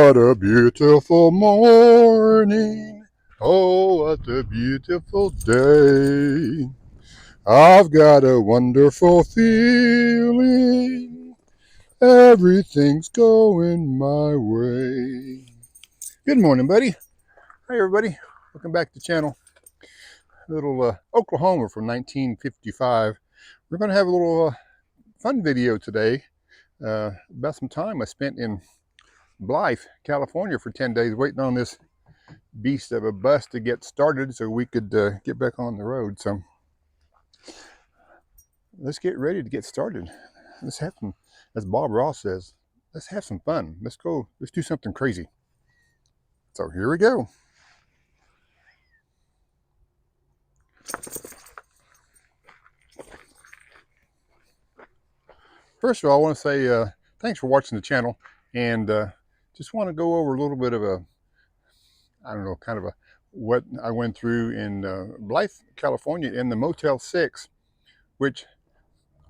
What a beautiful morning. Oh, what a beautiful day. I've got a wonderful feeling. Everything's going my way. Good morning, buddy. Hi, everybody. Welcome back to the channel. A little Oklahoma from 1955. We're going to have a little fun video today about some time I spent in Blythe, California for 10 days waiting on this beast of a bus to get started so we could get back on the road. So let's get ready to get started. Let's have some, as Bob Ross says, let's have some fun. Let's go, let's do something crazy. So here we go. First of all, I want to say thanks for watching the channel, and just want to go over a little bit of a, I don't know, kind of a what I went through in Blythe, California in the Motel 6, which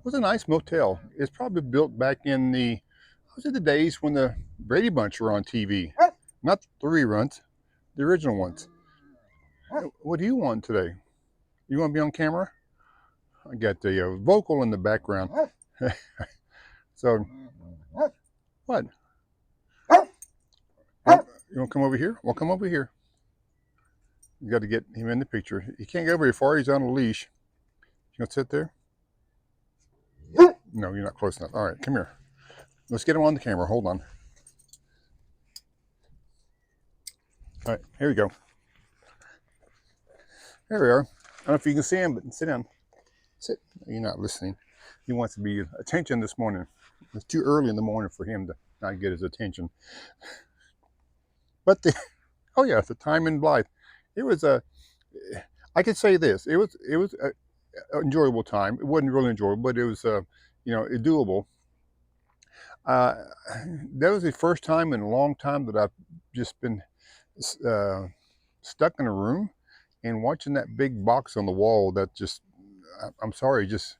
was a nice motel. It's probably built back in the, was it the days when the Brady Bunch were on TV? Not the reruns, the original ones. What do you want today? You want to be on camera? I got the vocal in the background. So, what? You want to come over here? Well, come over here. You got to get him in the picture. He can't go very far. He's on a leash. You want to sit there? No, you're not close enough. All right, come here. Let's get him on the camera. Hold on. All right, here we go. There we are. I don't know if you can see him, but sit down. Sit. You're not listening. He wants to be attention this morning. It's too early in the morning for him to not get his attention. But the, oh yeah, the time in Blythe. It was a, I could say this. It was an enjoyable time. It wasn't really enjoyable, but it was, you know, doable. That was the first time in a long time that I've just been stuck in a room and watching that big box on the wall that just, I'm sorry, just,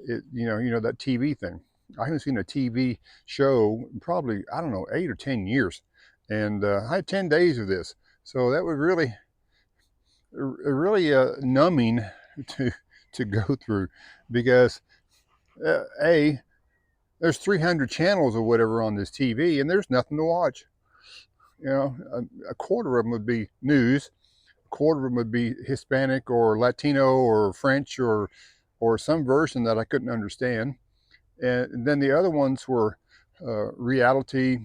it, you know, that TV thing. I haven't seen a TV show in probably, I don't know, 8 or 10 years. And I had 10 days of this. So that was really, really numbing to go through, because there's 300 channels or whatever on this TV, and there's nothing to watch. You know, a quarter of them would be news, a quarter of them would be Hispanic or Latino or French or some version that I couldn't understand, and then the other ones were reality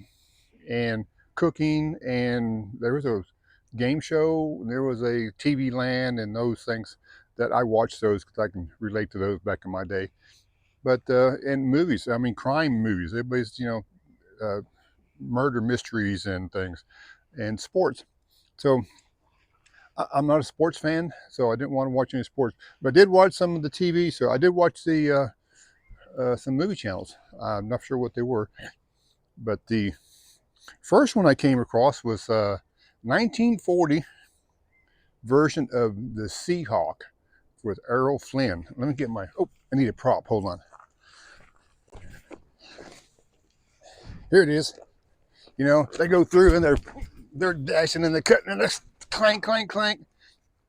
and cooking, and there was a game show, and there was a TV Land, and those things that I watched those because I can relate to those back in my day. But in movies, I mean, crime movies, everybody's, you know, murder mysteries and things, and sports. So I'm not a sports fan, so I didn't want to watch any sports, but I did watch some of the TV. So I did watch the some movie channels. I'm not sure what they were, but the first one I came across was 1940 version of the Seahawk with Errol Flynn. Let me get my, oh, I need a prop, hold on. Here it is. You know, they go through and they're dashing and they're cutting and they're clank, clank, clank.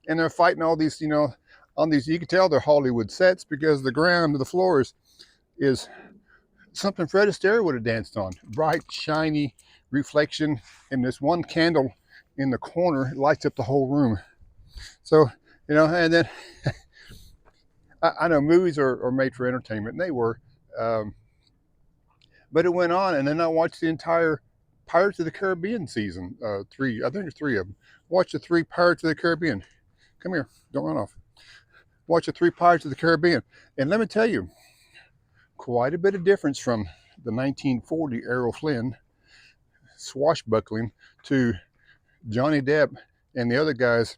And they're fighting all these, you know, on these, you can tell they're Hollywood sets because the ground, the floors is something Fred Astaire would have danced on. Bright, shiny reflection, and this one candle in the corner lights up the whole room. So, you know, and then I know movies are made for entertainment, and they were. But it went on, and then I watched the entire Pirates of the Caribbean season, 3, I think there's 3 of them. Watch the 3 Pirates of the Caribbean. Come here, don't run off. Watch the 3 Pirates of the Caribbean. And let me tell you, quite a bit of difference from the 1940 Errol Flynn swashbuckling to Johnny Depp and the other guys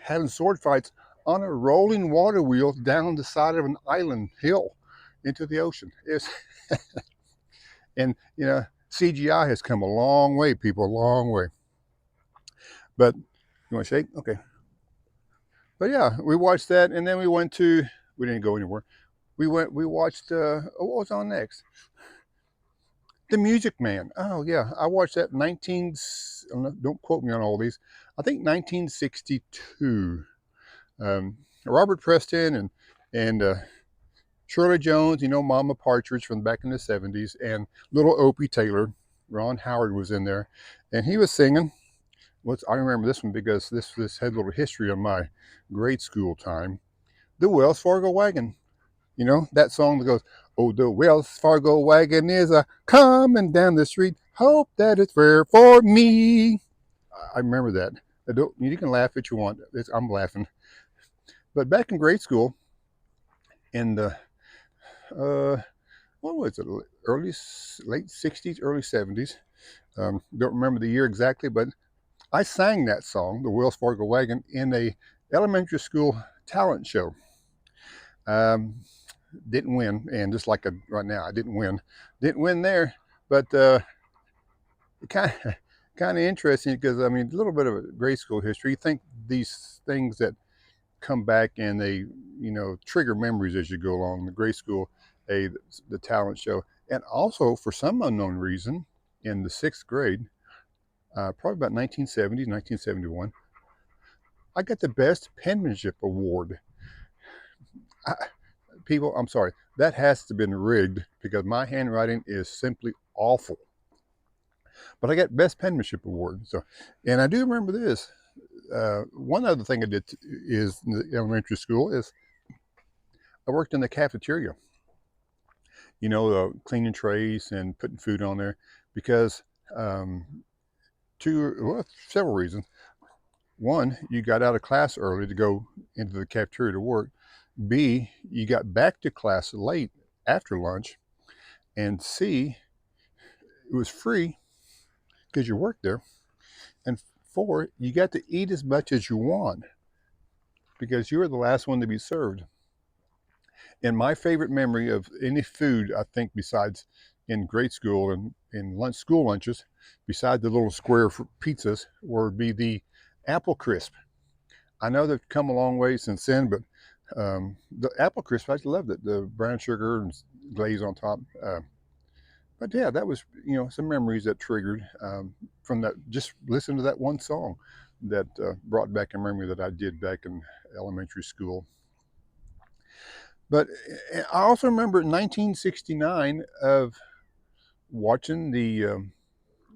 having sword fights on a rolling water wheel down the side of an island hill into the ocean. It's and, you know, CGI has come a long way, people, a long way. But you want to shake? Okay. But yeah, we watched that, and then we went to, we didn't go anywhere. We watched, what was on next? The Music Man. Oh yeah, I watched that 19. Don't quote me on all these. I think 1962. Robert Preston and Shirley Jones. Mama Partridge from back in the 70s, and little Opie Taylor. Ron Howard was in there, and he was singing. I remember this one because this had a little history on my grade school time. The Wells Fargo Wagon. That song that goes, "Oh, the Wells Fargo wagon is a coming down the street. Hope that it's fair for me." I remember that. You can laugh if you want. I'm laughing. But back in grade school, in the what was it? Late '60s, early '70s. Don't remember the year exactly, but I sang that song, "The Wells Fargo Wagon," in a elementary school talent show. Um, didn't win, and just like right now, I didn't win there, but kind of kind of interesting because I mean a little bit of a grade school history. You think these things that come back and they trigger memories as you go along. The grade school, the talent show, and also for some unknown reason, in the sixth grade, probably about 1970, 1971, I got the best penmanship award. I, People, I'm sorry, that has to have been rigged because my handwriting is simply awful. But I got best penmanship award. So, and I do remember this. One other thing I did is in the elementary school is I worked in the cafeteria. Cleaning trays and putting food on there because um, several reasons. One, you got out of class early to go into the cafeteria to work. B, you got back to class late after lunch. And C, it was free because you worked there. And four, you got to eat as much as you want because you were the last one to be served. And my favorite memory of any food, I think, besides in grade school and in school lunches, besides the little square pizzas, would be the apple crisp. I know they've come a long way since then, but the apple crisp, I loved it. The brown sugar and glaze on top. But yeah, that was some memories that triggered from that. Just listen to that one song that brought back a memory that I did back in elementary school. But I also remember in 1969 of watching the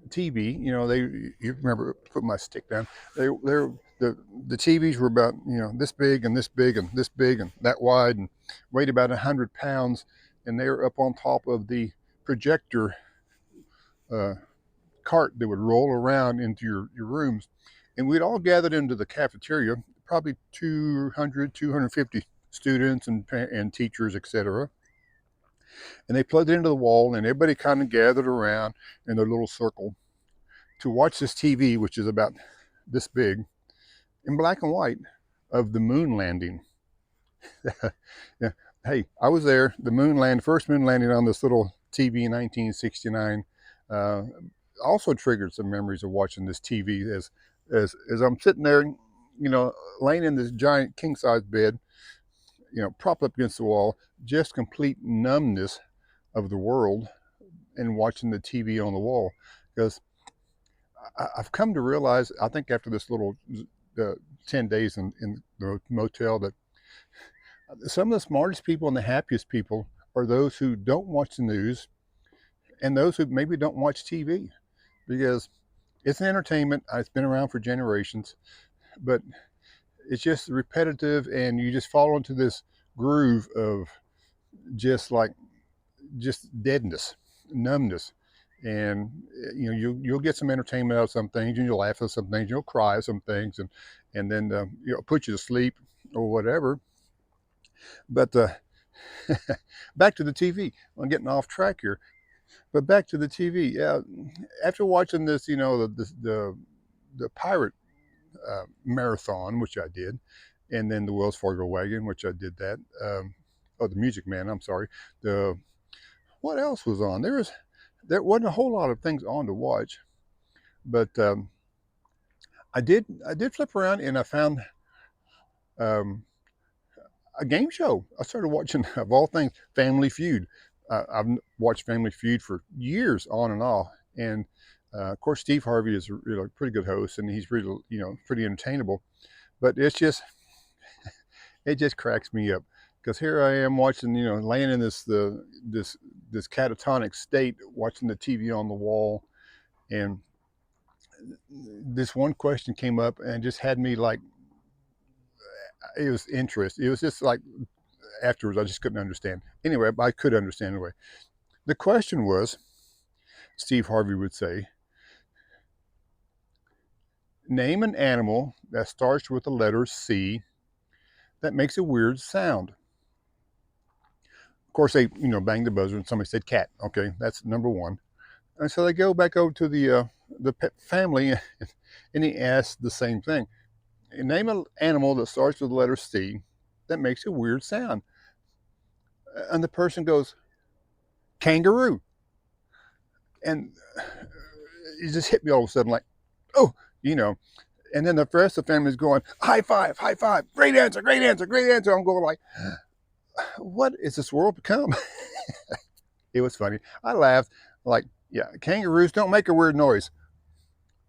TV. You remember put my stick down. The TVs were about this big and this big and this big and that wide and weighed about 100 pounds, and they were up on top of the projector uh, cart that would roll around into your rooms, and we'd all gathered into the cafeteria, probably 200, 250 students and teachers, etc. And they plugged it into the wall, and everybody kind of gathered around in their little circle to watch this TV, which is about this big, in black and white, of the moon landing. Yeah. Hey, I was there. First moon landing on this little TV in 1969. Uh, Also triggered some memories of watching this TV as I'm sitting there, laying in this giant king size bed, propped up against the wall, just complete numbness of the world, and watching the TV on the wall. Because I've come to realize, I think after this little 10 days in the motel, that some of the smartest people and the happiest people are those who don't watch the news and those who maybe don't watch TV, because it's an entertainment. It's been around for generations, but it's just repetitive, and you just fall into this groove of just deadness, numbness. And you'll get some entertainment out of some things, and you'll laugh at some things, you'll cry at some things, and then put you to sleep or whatever. But back to the TV. I'm getting off track here, but back to the TV. Yeah, after watching this, the pirate marathon, which I did, and then the Wells Fargo wagon, which I did that. The Music Man. I'm sorry. The What else was on? There wasn't a whole lot of things on to watch, but I did flip around and I found um, a game show. I started watching, of all things, Family Feud. I've watched Family Feud for years on and off, and of course Steve Harvey is a pretty good host, and he's really pretty entertainable. But it just cracks me up because here I am watching, laying in this catatonic state, watching the TV on the wall, and this one question came up and just had me like, it was interest. It was just like afterwards I just couldn't understand. Anyway, I could understand anyway. The question was, Steve Harvey would say, name an animal that starts with the letter C that makes a weird sound. Of course, they banged the buzzer and somebody said cat. Okay, that's number one. And so they go back over to the pet family, and he asks the same thing. Name an animal that starts with the letter C that makes a weird sound. And the person goes, kangaroo. And it just hit me all of a sudden like, oh, you know. And then the rest of the family is going, high five, great answer, great answer, great answer. I'm going like, what is this world become? It was funny. I laughed like, yeah, kangaroos don't make a weird noise.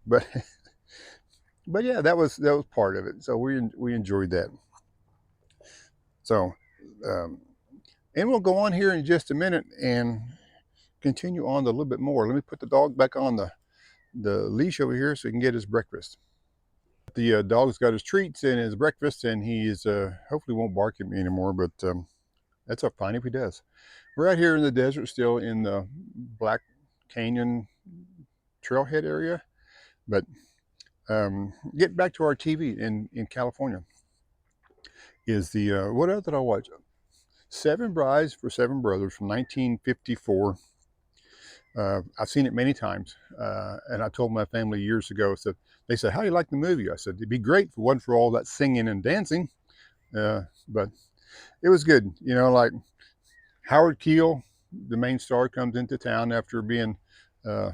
But but yeah, that was part of it. So we enjoyed that. So and we'll go on here in just a minute and continue on a little bit more. Let me put the dog back on the leash over here so he can get his breakfast. The dog's got his treats and his breakfast, and he's hopefully won't bark at me anymore, but that's fine if he does. We're out here in the desert still in the Black Canyon trailhead area, but get back to our TV in California is the what else did I watch? Seven Brides for Seven Brothers from 1954. I've seen it many times, and I told my family years ago. So they said, "How do you like the movie?" I said, "It'd be great if it wasn't for all that singing and dancing." But it was good. Like Howard Keel, the main star, comes into town after being uh,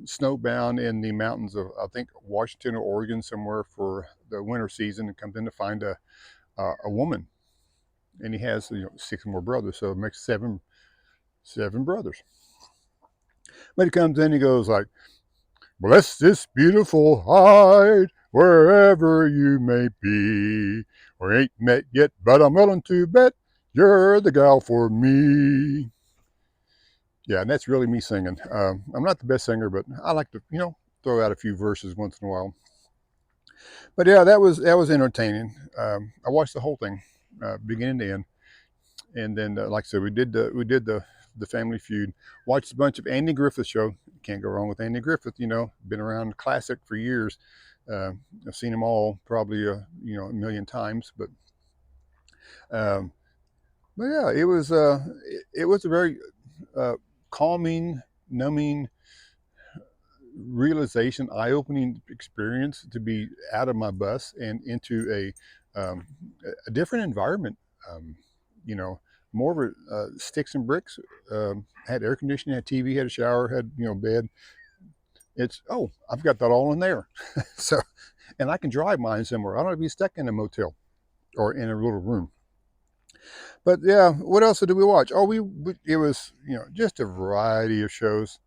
snowbound in the mountains of, I think, Washington or Oregon somewhere for the winter season, and comes in to find a woman, and he has six more brothers, so it makes seven brothers. But he comes in, he goes like, "Bless this beautiful hide, wherever you may be. We ain't met yet, but I'm willing to bet you're the gal for me." Yeah, and that's really me singing. I'm not the best singer, but I like to, throw out a few verses once in a while. But yeah, that was entertaining. I watched the whole thing, beginning to end, and then, like I said, we did the Family Feud. Watched a bunch of Andy Griffith show. Can't go wrong with Andy Griffith. Been around classic for years. I've seen them all probably a million times, um, but yeah, it was a very calming, numbing realization, eye-opening experience to be out of my bus and into a different environment. Um, you know, more of a sticks and bricks. Had air conditioning, had TV, had a shower, had bed. I've got that all in there. So, and I can drive mine somewhere. I don't have to be stuck in a motel or in a little room. But yeah, what else did we watch? Oh, it was just a variety of shows,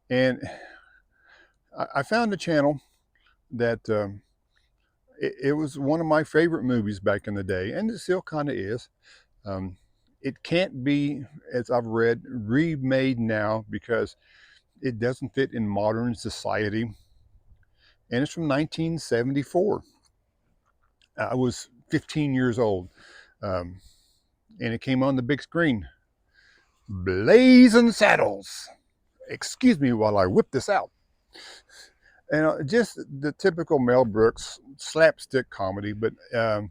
and I found a channel that it was one of my favorite movies back in the day, and it still kind of is. Um, it can't be, as I've read, remade now because it doesn't fit in modern society, and it's from 1974. I was 15 years old, um, and it came on the big screen. Blazing Saddles. Excuse me while I whip this out. And just the typical Mel Brooks slapstick comedy, but I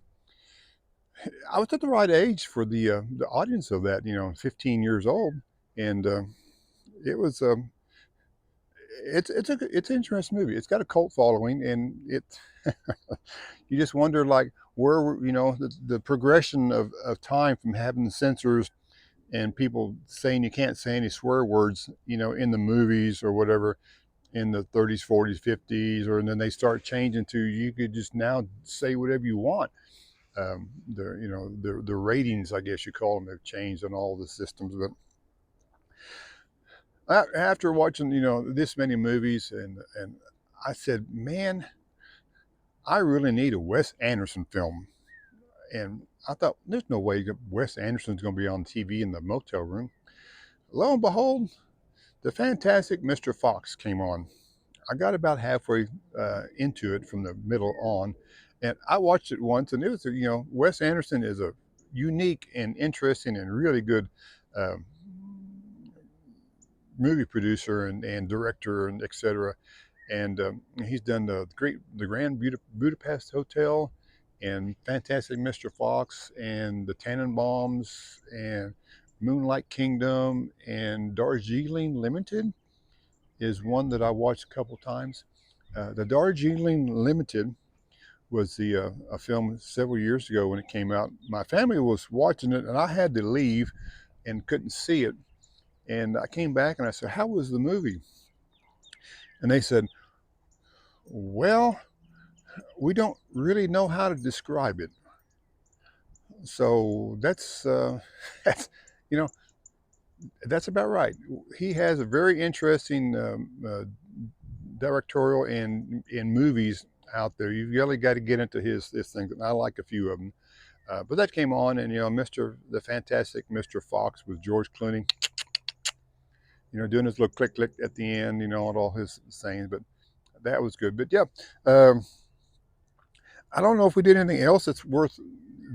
was at the right age for the audience of that. 15 years old, and it was it's an interesting movie. It's got a cult following, and it you just wonder like where the progression of time from having censors and people saying you can't say any swear words in the movies or whatever in the 30s, 40s, 50s, or and then they start changing to you could just now say whatever you want. The ratings, I guess you call them, have changed on all the systems, but After watching, this many movies, and I said, man, I really need a Wes Anderson film. And I thought, there's no way Wes Anderson's going to be on TV in the motel room. Lo and behold, the fantastic Mr. Fox came on. I got about halfway into it from the middle on, and I watched it once, and it was, Wes Anderson is a unique and interesting and really good uh, movie producer and director and etc. And he's done the Grand Budapest Hotel, and Fantastic Mr. Fox, and the Tannenbaums, and Moonlight Kingdom, and Darjeeling Limited is one that I watched a couple times. The Darjeeling Limited was a film several years ago when it came out. My family was watching it, and I had to leave and couldn't see it. And I came back and I said, "How was the movie?" And they said, "Well, we don't really know how to describe it." So that's you know that's about right. He has a very interesting directorial and in movies out there. You've really got to get into his things, and I like a few of them. But that came on, and the Fantastic Mr. Fox with George Clooney, doing his little click click at the end, and all his sayings. But that was good. But yeah, um, I don't know if we did anything else that's worth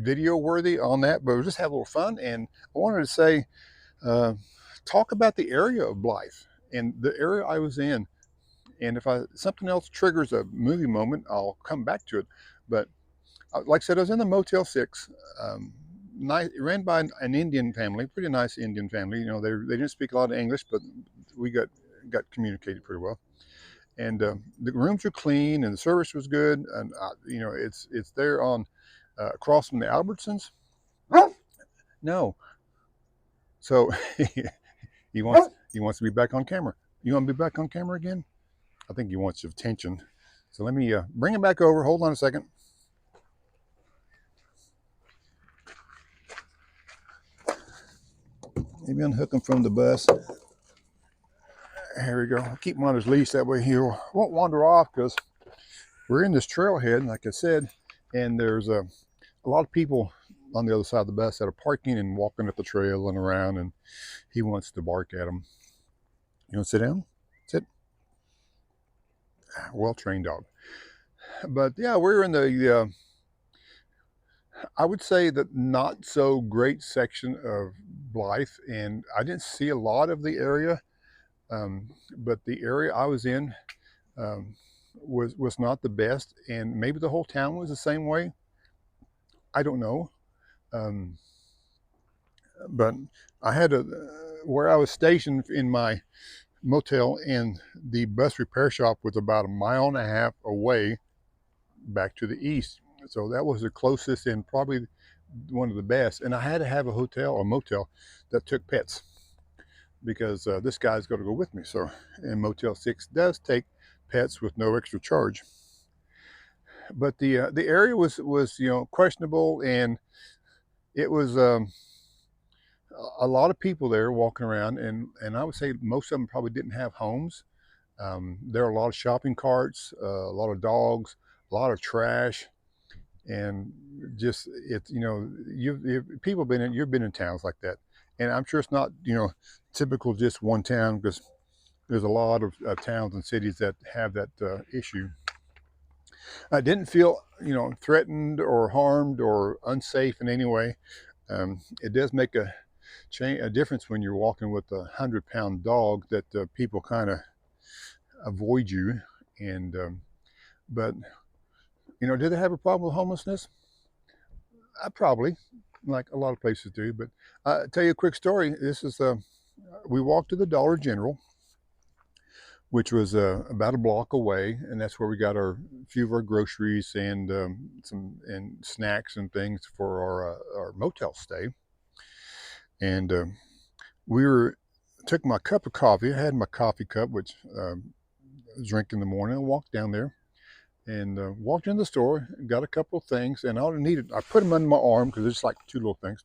video worthy on that, but we just had a little fun. And I wanted to say, uh, talk about the area of Blythe and the area I was in. And if something else triggers a movie moment, I'll come back to it. But like I said, I was in the Motel 6, nice, ran by an Indian family, pretty nice Indian family. They didn't speak a lot of English, but we got communicated pretty well. And the rooms were clean, and the service was good. And it's there on across from the Albertsons. No, so he wants to be back on camera. You want to be back on camera again? I think he wants your attention. So let me bring him back over. Hold on a second. Maybe unhook him from the bus. Here we go. I'll keep him on his leash. That way he won't wander off, because we're in this trailhead, like I said, and there's a lot of people on the other side of the bus that are parking and walking up the trail and around, and he wants to bark at them. You want to sit down? Sit. Well-trained dog. But yeah, we're in the I would say the not so great section of Blythe, and I didn't see a lot of the area, but the area I was in um, was not the best, and maybe the whole town was the same way. I don't know, um, but I had where I was stationed in my motel, and the bus repair shop was about a mile and a half away back to the east. So that was the closest and probably one of the best. And I had to have a hotel or motel that took pets, because this guy's got to go with me. So, and Motel 6 does take pets with no extra charge. But the area was questionable, and it was a lot of people there walking around, and I would say most of them probably didn't have homes. There are a lot of shopping carts, a lot of dogs, a lot of trash, and just it's you've been in towns like that, and I'm sure it's not typical just one town, because there's a lot of towns and cities that have that issue. I didn't feel threatened or harmed or unsafe in any way. It does make a difference when you're walking with a 100-pound dog that people kind of avoid you. And but did they have a problem with homelessness? Probably, like a lot of places do. But I'll tell you a quick story. This is we walked to the Dollar General, which was about a block away, and that's where we got a few of our groceries and some snacks and things for our motel stay. And we took my cup of coffee. I had my coffee cup, which I drink in the morning. I walked down there and walked in the store, got a couple of things, and all I needed, I put them under my arm because it's like two little things.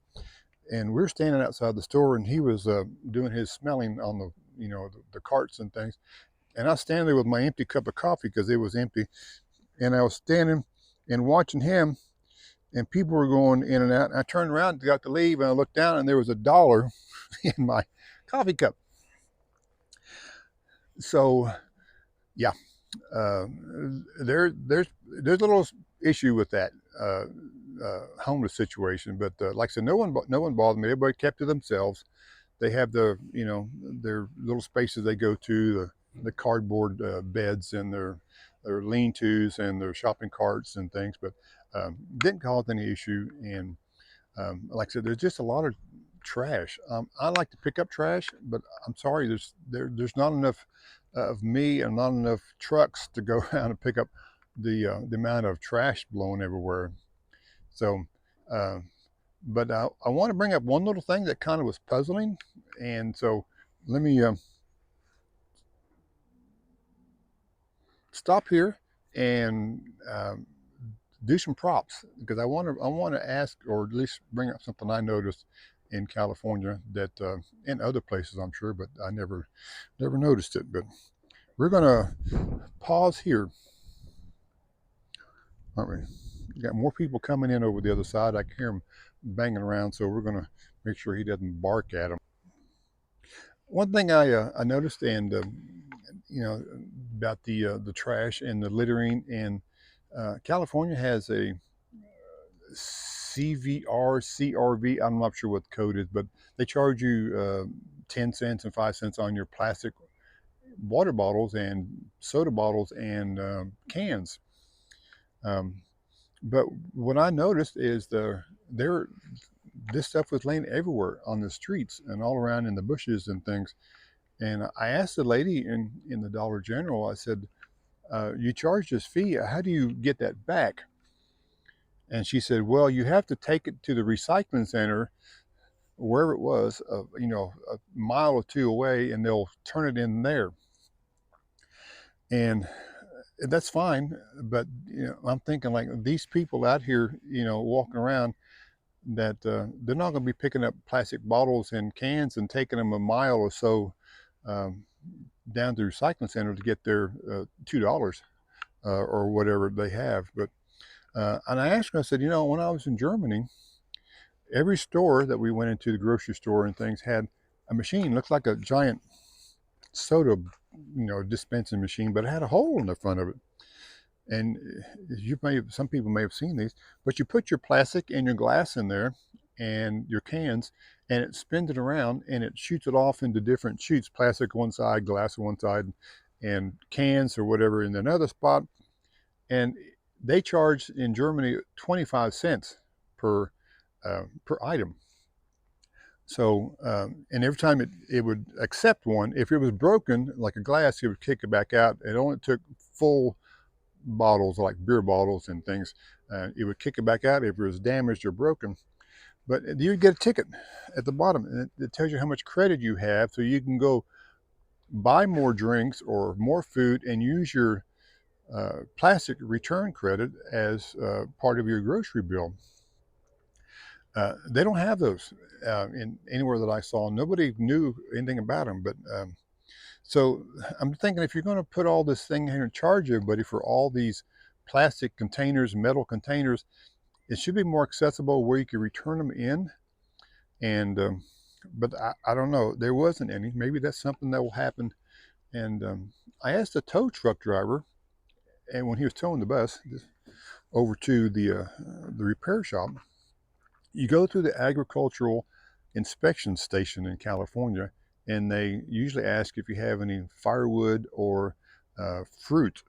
And we were standing outside the store, and he was doing his smelling on the carts and things. And I was standing there with my empty cup of coffee because it was empty, and I was standing and watching him, and people were going in and out. And I turned around, got to leave, and I looked down, and there was $1 in my coffee cup. So yeah, uh, there's a little issue with that homeless situation, but like I said, no one bothered me. Everybody kept to themselves. They have their little spaces they go to, the cardboard beds and their lean-tos and their shopping carts and things, but didn't cause any issue. And like I said, there's just a lot of trash. I like to pick up trash, but I'm sorry, there's not enough of me and not enough trucks to go around and pick up the amount of trash blowing everywhere. So, uh, but I want to bring up one little thing that kind of was puzzling, and so let me stop here and do some props, because I want to ask, or at least bring up something I noticed in California that in other places I'm sure, but I never noticed it. But we're gonna pause here, aren't we? We got more people coming in over the other side. I can hear them banging around, so we're gonna make sure he doesn't bark at them. One thing I noticed, and you know, about the trash and the littering, and California has a CVR, CRV. I'm not sure what the code is, but they charge you 10 cents and 5 cents on your plastic water bottles and soda bottles and cans. Um, but what I noticed is this stuff was laying everywhere on the streets and all around in the bushes and things. And I asked the lady in the Dollar General, I said, you charge this fee, how do you get that back? And she said, well, you have to take it to the recycling center, wherever it was, a mile or two away, and they'll turn it in there. And that's fine, but I'm thinking, like, these people out here, walking around, that they're not going to be picking up plastic bottles and cans and taking them a mile or so um, down to the recycling center to get their $2 or whatever they have. But and I asked her, I said, when I was in Germany, every store that we went into, the grocery store and things, had a machine, looked like a giant soda, dispensing machine, but it had a hole in the front of it. And some people may have seen these, but you put your plastic and your glass in there and your cans, and it spins it around and it shoots it off into different chutes, plastic one side, glass one side, and cans or whatever in another spot. And they charge in Germany 25 cents per item. So, and every time it would accept one, if it was broken, like a glass, it would kick it back out. It only took full bottles, like beer bottles and things. It would kick it back out if it was damaged or broken. But you would get a ticket at the bottom, and it tells you how much credit you have, so you can go buy more drinks or more food and use your plastic return credit as part of your grocery bill. They don't have those in anywhere that I saw. Nobody knew anything about them. But so I'm thinking, if you're going to put all this thing here and charge everybody for all these plastic containers, metal containers, it should be more accessible where you can return them in. And but I don't know. There wasn't any. Maybe that's something that will happen. And I asked the tow truck driver, and when he was towing the bus over to the repair shop, you go through the agricultural inspection station in California, and they usually ask if you have any firewood or fruit,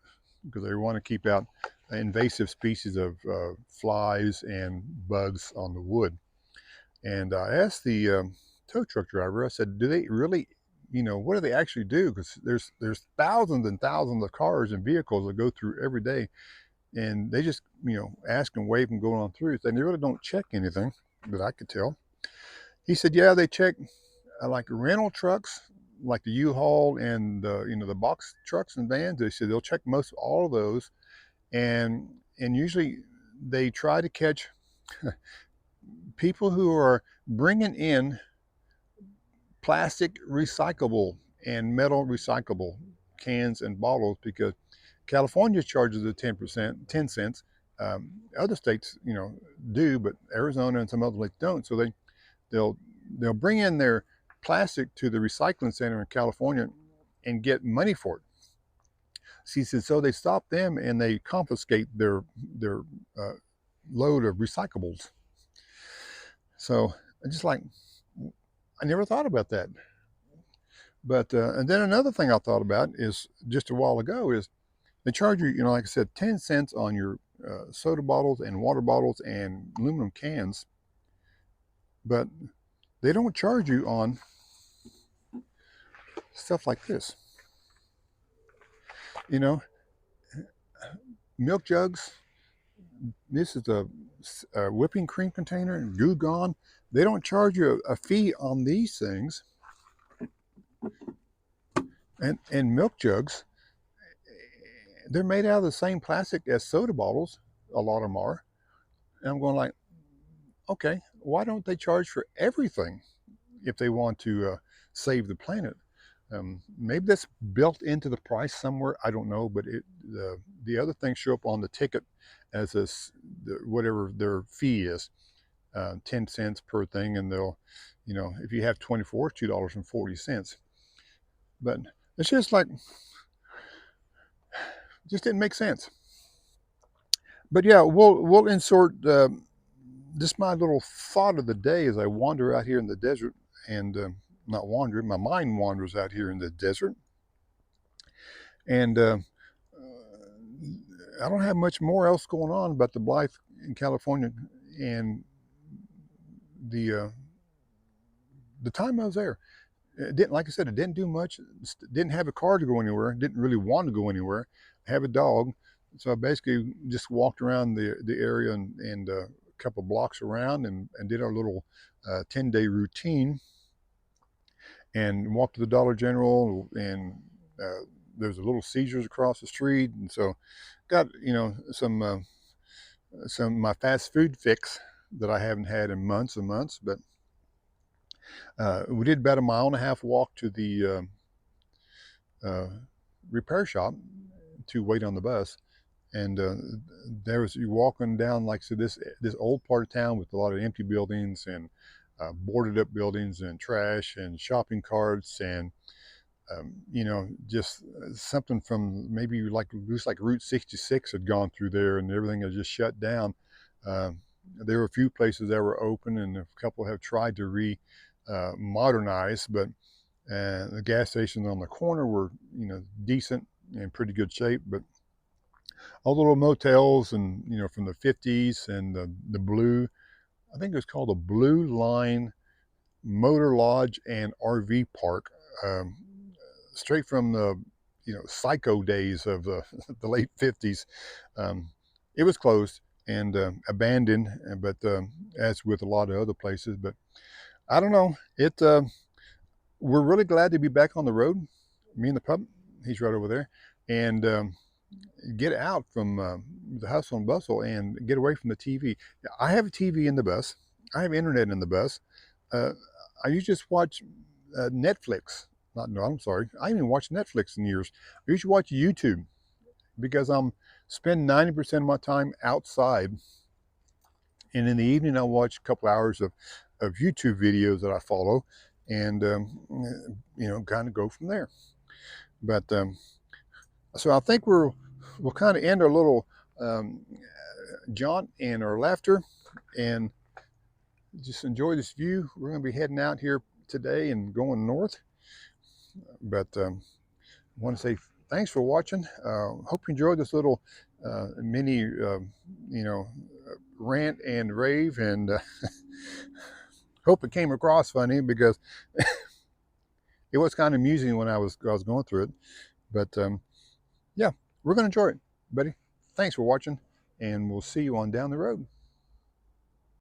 because they want to keep out invasive species of flies and bugs on the wood. And I asked the tow truck driver, I said, do they really, what do they actually do? Because there's thousands and thousands of cars and vehicles that go through every day, and they just, ask and wave and go on through. They really don't check anything that I could tell. He said, yeah, they check like rental trucks, like the U-Haul and the box trucks and vans. They said they'll check most all of those, and usually they try to catch people who are bringing in plastic recyclable and metal recyclable cans and bottles, because California charges the 10%, 10 cents. Other states, do, but Arizona and some other states don't. So they'll they'll bring in their plastic to the recycling center in California and get money for it. She said, so they stop them and they confiscate their uh, load of recyclables. So I just like, I never thought about that. But and then another thing I thought about is just a while ago is they charge you, like I said, 10 cents on your soda bottles and water bottles and aluminum cans, but they don't charge you on stuff like this. You know, milk jugs. This is a whipping cream container, goo gone. They don't charge you a fee on these things. And milk jugs, they're made out of the same plastic as soda bottles. A lot of them are. And I'm going like, okay, why don't they charge for everything if they want to save the planet? Maybe that's built into the price somewhere. I don't know, but the other things show up on the ticket as whatever their fee is, 10 cents per thing, and they'll, if you have 24, it's $2.40. But it's just like, just didn't make sense. But yeah, we'll insert just my little thought of the day as I wander out here in the desert, and not wander, my mind wanders out here in the desert, and I don't have much more else going on about the Blythe in California, and the time I was there. It didn't, like I said, it didn't do much. Didn't have a car to go anywhere. Didn't really want to go anywhere. I have a dog, so I basically just walked around the area and a couple blocks around and did our little 10-day routine, and walked to the Dollar General, and there's a little Caesars across the street, and so got some my fast food fix that I haven't had in months and months. But we did about a 1.5 mile walk to the repair shop to wait on the bus, and there was, you walking down, like, so this old part of town with a lot of empty buildings and boarded up buildings and trash and shopping carts, and just something from maybe like looks like Route 66 had gone through there, and everything had just shut down. There were a few places that were open, and a couple have tried to modernize, but the gas stations on the corner were, decent and pretty good shape. But all the little motels, and from the 50s, and the blue, I think it was called the Blue Line Motor Lodge and RV Park, straight from the psycho days of the the late 50s. It was closed and abandoned, but as with a lot of other places. But I don't know. We're really glad to be back on the road. Me and the pup, he's right over there, and get out from the hustle and bustle and get away from the TV. I have a TV in the bus. I have internet in the bus. I usually just watch Netflix. No, I'm sorry. I haven't even watched Netflix in years. I usually watch YouTube because I'm spend 90% of my time outside, and in the evening I watch a couple hours of YouTube videos that I follow, and kind of go from there. But so I think we'll kind of end our little jaunt and our laughter, and just enjoy this view. We're going to be heading out here today and going north. But I want to say thanks for watching. Hope you enjoyed this little mini, rant and rave, and hope it came across funny, because it was kind of amusing when I was going through it. But yeah, we're going to enjoy it, buddy. Thanks for watching, and we'll see you on down the road.